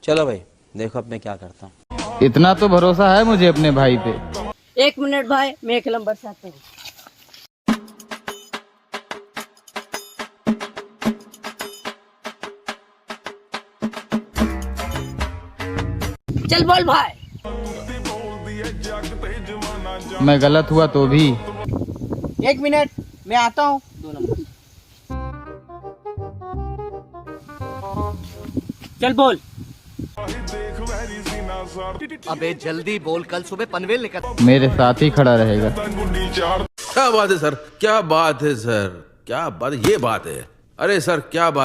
चलो भाई, देखो अब मैं क्या करता हूँ। इतना तो भरोसा है मुझे अपने भाई पे। 1 मिनट भाई, मैं एक नंबर से आता हूँ। चल बोल भाई। मैं गलत हुआ तो भी। 1 मिनट, मैं आता हूँ। 2 नंबर। चल बोल। अबे जल्दी बोल, कल सुबह पनवेल निकल। मेरे साथ ही खड़ा रहेगा। क्या बात है सर, क्या बात है सर, क्या बात, ये बात है। अरे सर क्या बात।